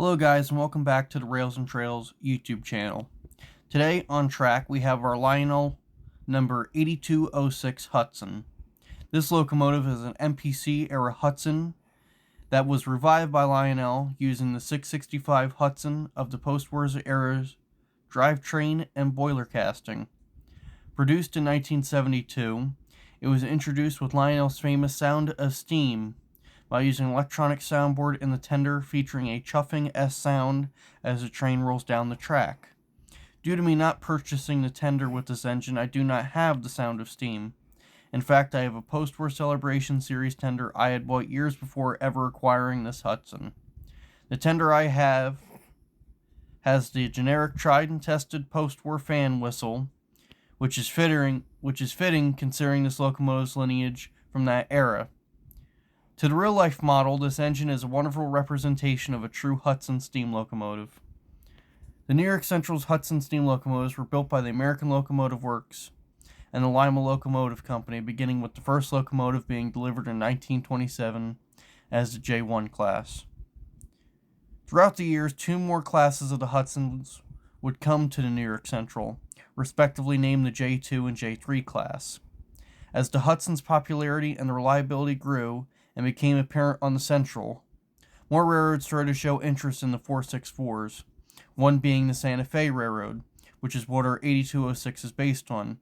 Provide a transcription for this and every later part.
Hello guys and welcome back to the Rails and Trails YouTube channel. Today on track we have our Lionel number 8206 Hudson. This locomotive is an MPC era Hudson that was revived by Lionel using the 665 Hudson of the post-war era's drivetrain and boiler casting. Produced in 1972, it was introduced with Lionel's famous sound of steam by using an electronic soundboard in the tender featuring a chuffing S sound as the train rolls down the track. Due to me not purchasing the tender with this engine, I do not have the sound of steam. In fact, I have a post-war celebration series tender I had bought years before ever acquiring this Hudson. The tender I have has the generic tried and tested post-war fan whistle, which is fitting considering this locomotive's lineage from that era. To the real-life model, this engine is a wonderful representation of a true Hudson steam locomotive. The New York Central's Hudson steam locomotives were built by the American Locomotive Works and the Lima Locomotive Company, beginning with the first locomotive being delivered in 1927 as the J1 class. Throughout the years, two more classes of the Hudsons would come to the New York Central, respectively named the J2 and J3 class. As the Hudson's popularity and reliability grew and became apparent on the Central, more railroads started to show interest in the 464s, one being the Santa Fe Railroad, which is what our 8206 is based on,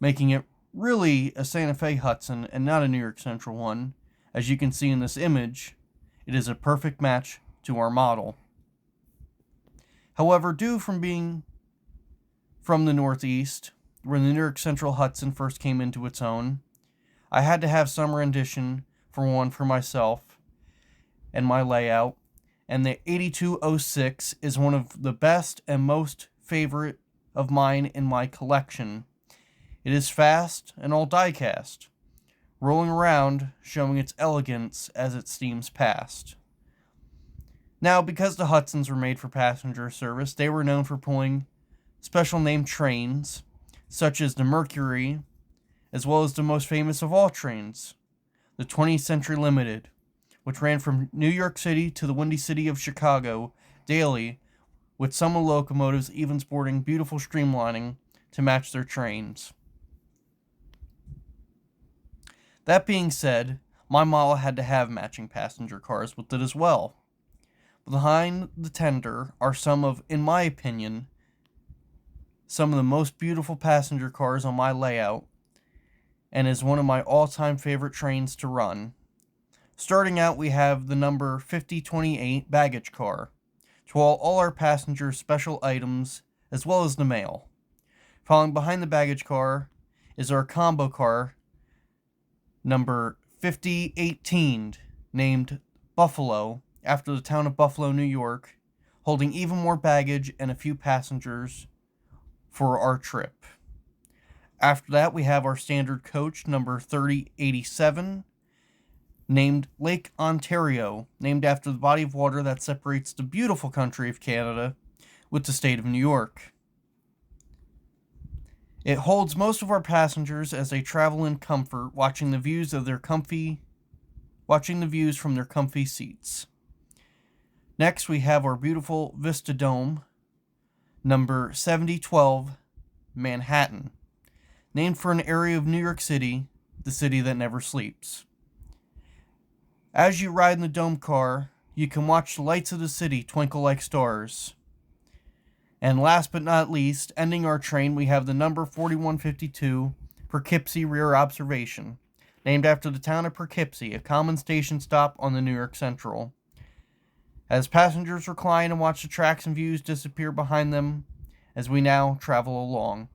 making it really a Santa Fe Hudson and not a New York Central one. As you can see in this image, it is a perfect match to our model. However, due from being from the Northeast, where the New York Central Hudson first came into its own, I had to have some rendition for one for myself and my layout, and the 8206 is one of the best and most favorite of mine in my collection. It is fast and all die-cast, rolling around, showing its elegance as it steams past. Now, because the Hudsons were made for passenger service, they were known for pulling special named trains, such as the Mercury, as well as the most famous of all trains, the 20th Century Limited, which ran from New York City to the windy city of Chicago daily, with some locomotives even sporting beautiful streamlining to match their trains. That being said, my model had to have matching passenger cars with it as well. Behind the tender are some of, in my opinion, some of the most beautiful passenger cars on my layout, and is one of my all-time favorite trains to run. Starting out, we have the number 5028 baggage car, to haul all our passengers' special items, as well as the mail. Following behind the baggage car is our combo car, number 5018, named Buffalo, after the town of Buffalo, New York, holding even more baggage and a few passengers for our trip. After that, we have our standard coach, number 3087, named Lake Ontario, named after the body of water that separates the beautiful country of Canada with the state of New York. It holds most of our passengers as they travel in comfort, watching the views from their comfy seats. Next, we have our beautiful Vista Dome, number 7012, Manhattan, named for an area of New York City, the city that never sleeps. As you ride in the dome car, you can watch the lights of the city twinkle like stars. And last but not least, ending our train, we have the number 4152, Poughkeepsie Rear Observation, named after the town of Poughkeepsie, a common station stop on the New York Central. As passengers recline and watch the tracks and views disappear behind them as we now travel along.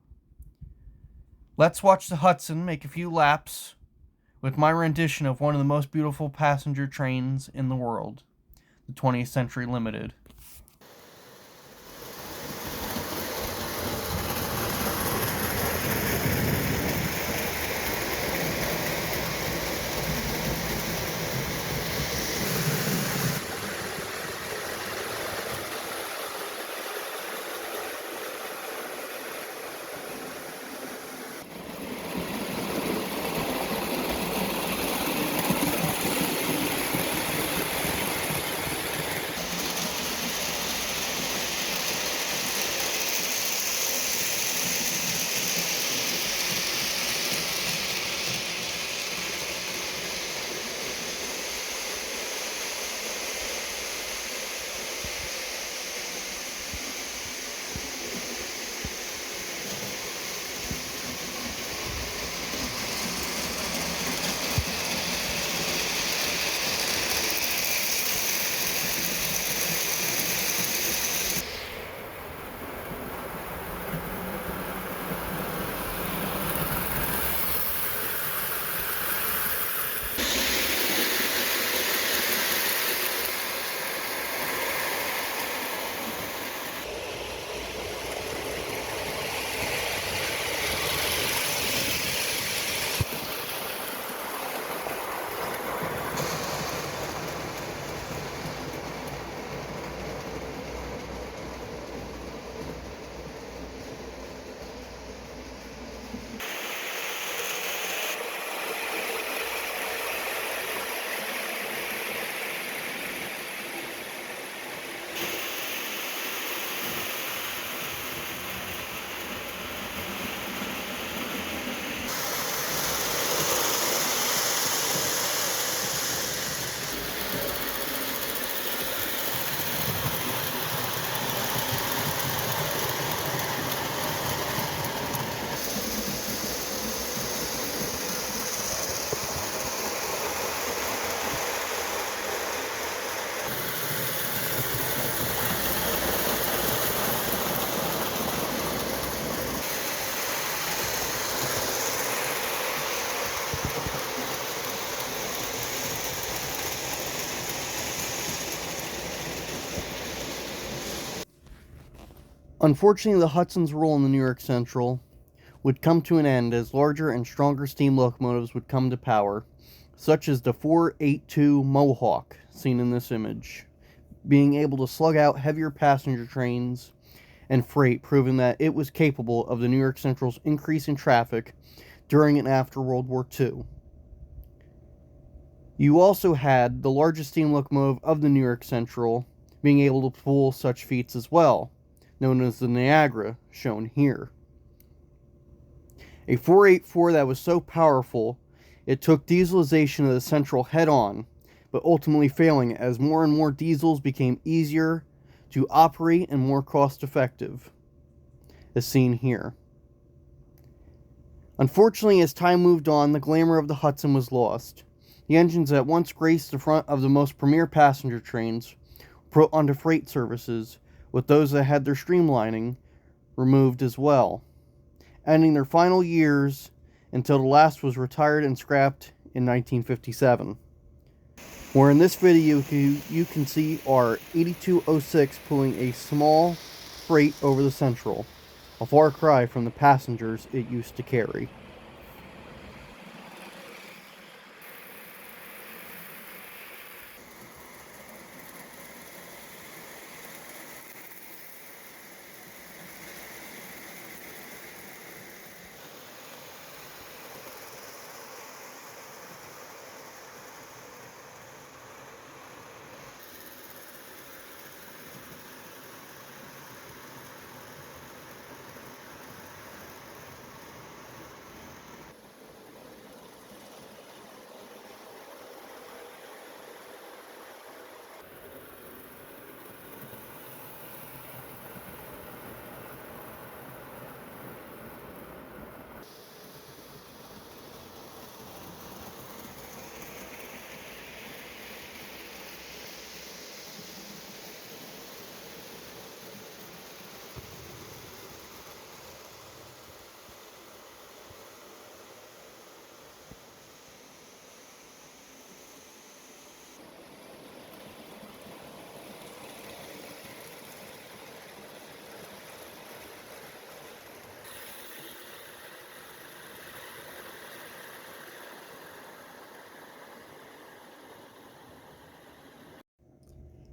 Let's watch the Hudson make a few laps with my rendition of one of the most beautiful passenger trains in the world, the 20th Century Limited. Unfortunately, the Hudson's role in the New York Central would come to an end as larger and stronger steam locomotives would come to power, such as the 482 Mohawk, seen in this image, being able to slug out heavier passenger trains and freight, proving that it was capable of the New York Central's increase in traffic during and after World War II. You also had the largest steam locomotive of the New York Central being able to pull such feats as well, known as the Niagara, shown here. A 484 that was so powerful, it took dieselization of the Central head-on, but ultimately failing as more and more diesels became easier to operate and more cost-effective, as seen here. Unfortunately, as time moved on, the glamour of the Hudson was lost. The engines that once graced the front of the most premier passenger trains were put onto freight services, with those that had their streamlining removed as well, ending their final years until the last was retired and scrapped in 1957. Where in this video you can see our 8206 pulling a small freight over the Central, a far cry from the passengers it used to carry.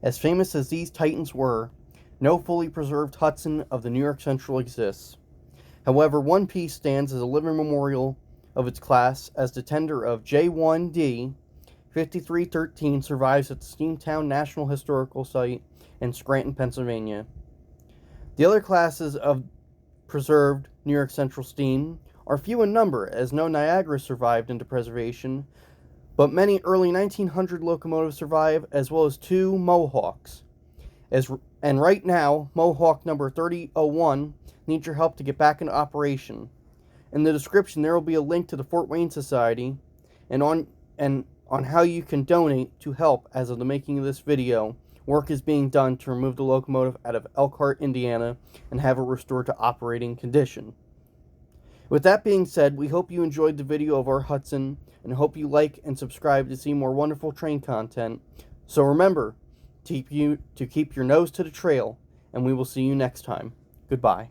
As famous as these titans were, no fully preserved Hudson of the New York Central exists. However, one piece stands as a living memorial of its class, as the tender of J1D 5313 survives at the Steamtown National Historical Site in Scranton, Pennsylvania. The other classes of preserved New York Central steam are few in number, as no Niagara survived into preservation, but many early 1900 locomotives survive, as well as 2 Mohawks. And right now, Mohawk number 3001 needs your help to get back into operation. In the description, there will be a link to the Fort Wayne Society and on how you can donate to help. As of the making of this video, work is being done to remove the locomotive out of Elkhart, Indiana, and have it restored to operating condition. With that being said, we hope you enjoyed the video of our Hudson, and hope you like and subscribe to see more wonderful train content. So remember to keep your nose to the trail, and we will see you next time. Goodbye.